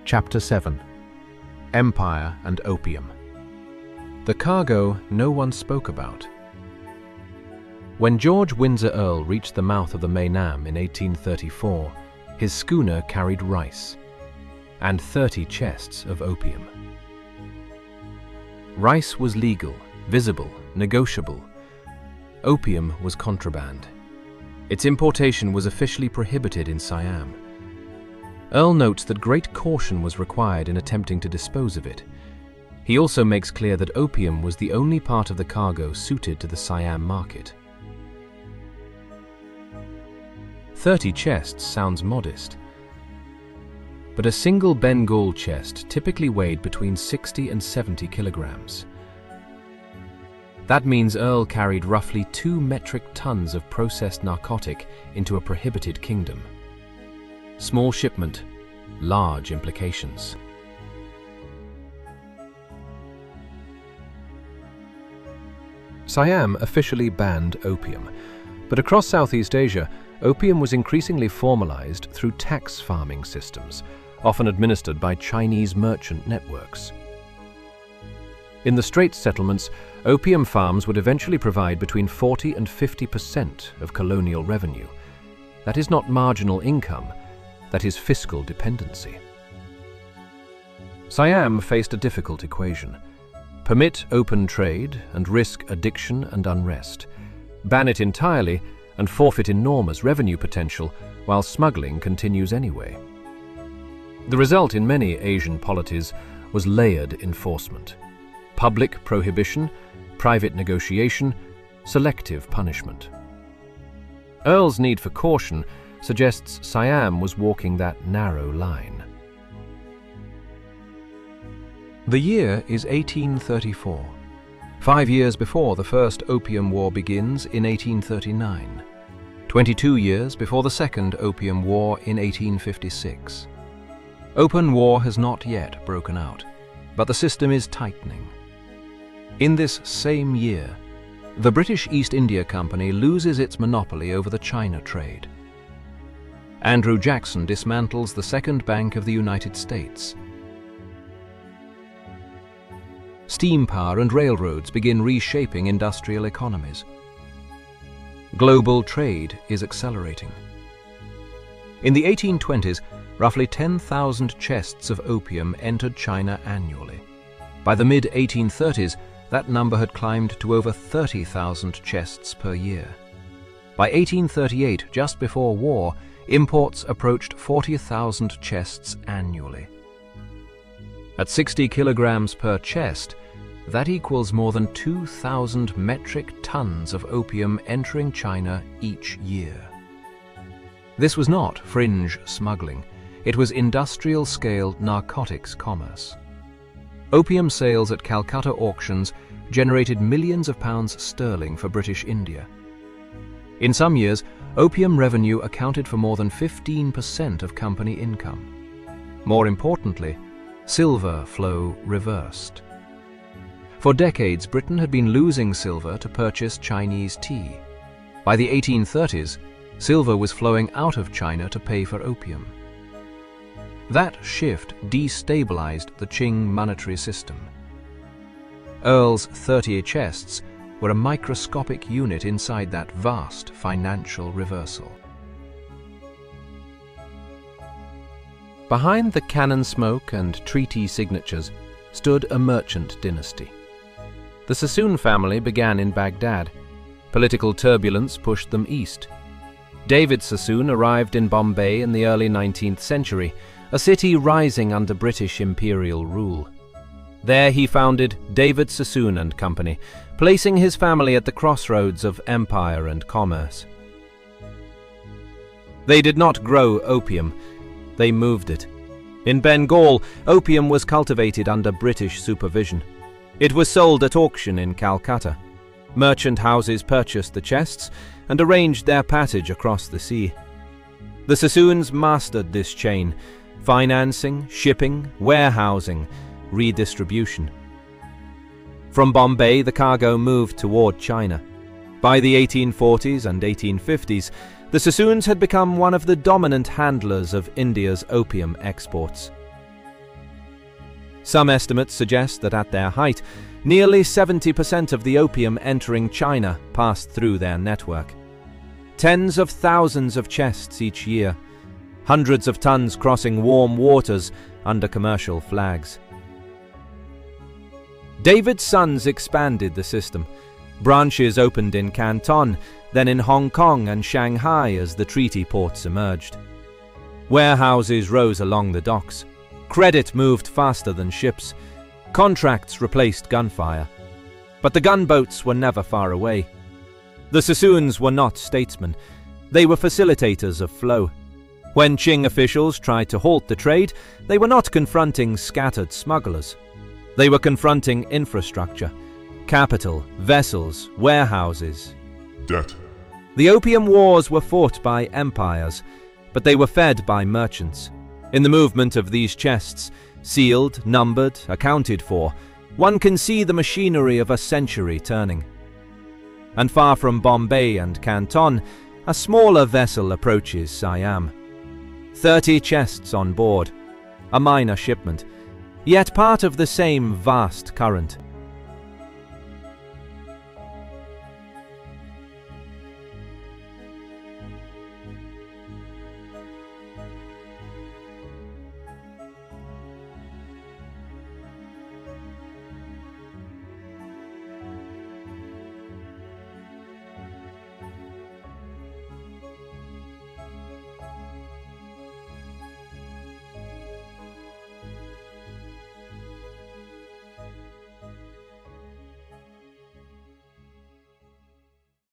Chapter 7. Empire and Opium. The cargo no one spoke about. When George Windsor Earl reached the mouth of the Meinam in 1834, his schooner carried rice and 30 chests of opium. Rice was legal, visible, negotiable. Opium was contraband. Its importation was officially prohibited in Siam. Earl notes that great caution was required in attempting to dispose of it. He also makes clear that opium was the only part of the cargo suited to the Siam market. 30 chests sounds modest, but a single Bengal chest typically weighed between 60 and 70 kilograms. That means Earl carried roughly 2 metric tons of processed narcotic into a prohibited kingdom. Small shipment, large implications. Siam officially banned opium, but across Southeast Asia, opium was increasingly formalized through tax farming systems, often administered by Chinese merchant networks. In the Straits settlements, opium farms would eventually provide between 40 and 50% of colonial revenue. That is not marginal income, that is fiscal dependency. Siam faced a difficult equation. Permit open trade and risk addiction and unrest. Ban it entirely and forfeit enormous revenue potential while smuggling continues anyway. The result in many Asian polities was layered enforcement. Public prohibition, private negotiation, selective punishment. Earl's need for caution suggests Siam was walking that narrow line. The year is 1834, 5 years before the First Opium War begins in 1839, 22 years before the Second Opium War in 1856. Open war has not yet broken out, but the system is tightening. In this same year, the British East India Company loses its monopoly over the China trade. Andrew Jackson dismantles the Second Bank of the United States. Steam power and railroads begin reshaping industrial economies. Global trade is accelerating. In the 1820s, roughly 10,000 chests of opium entered China annually. By the mid-1830s, that number had climbed to over 30,000 chests per year. By 1838, just before war, imports approached 40,000 chests annually. At 60 kilograms per chest, that equals more than 2,000 metric tons of opium entering China each year. This was not fringe smuggling. It was industrial-scale narcotics commerce. Opium sales at Calcutta auctions generated millions of pounds sterling for British India. In some years, opium revenue accounted for more than 15% of company income. More importantly, silver flow reversed. For decades, Britain had been losing silver to purchase Chinese tea. By the 1830s, silver was flowing out of China to pay for opium. That shift destabilized the Qing monetary system. Earl's 30 chests were a microscopic unit inside that vast financial reversal. Behind the cannon smoke and treaty signatures stood a merchant dynasty. The Sassoon family began in Baghdad. Political turbulence pushed them east. David Sassoon arrived in Bombay in the early 19th century, a city rising under British imperial rule. There he founded David Sassoon and Company, placing his family at the crossroads of empire and commerce. They did not grow opium, they moved it. In Bengal, opium was cultivated under British supervision. It was sold at auction in Calcutta. Merchant houses purchased the chests and arranged their passage across the sea. The Sassoons mastered this chain: financing, shipping, warehousing, redistribution. From Bombay, the cargo moved toward China. By the 1840s and 1850s, the Sassoons had become one of the dominant handlers of India's opium exports. Some estimates suggest that at their height, nearly 70% of the opium entering China passed through their network. Tens of thousands of chests each year, hundreds of tons crossing warm waters under commercial flags. David's sons expanded the system. Branches opened in Canton, then in Hong Kong and Shanghai as the treaty ports emerged. Warehouses rose along the docks. Credit moved faster than ships. Contracts replaced gunfire. But the gunboats were never far away. The Sassoons were not statesmen. They were facilitators of flow. When Qing officials tried to halt the trade, they were not confronting scattered smugglers. They were confronting infrastructure, capital, vessels, warehouses. Debt. The opium wars were fought by empires, but they were fed by merchants. In the movement of these chests, sealed, numbered, accounted for, one can see the machinery of a century turning. And far from Bombay and Canton, a smaller vessel approaches Siam. 30 chests on board, a minor shipment, yet part of the same vast current.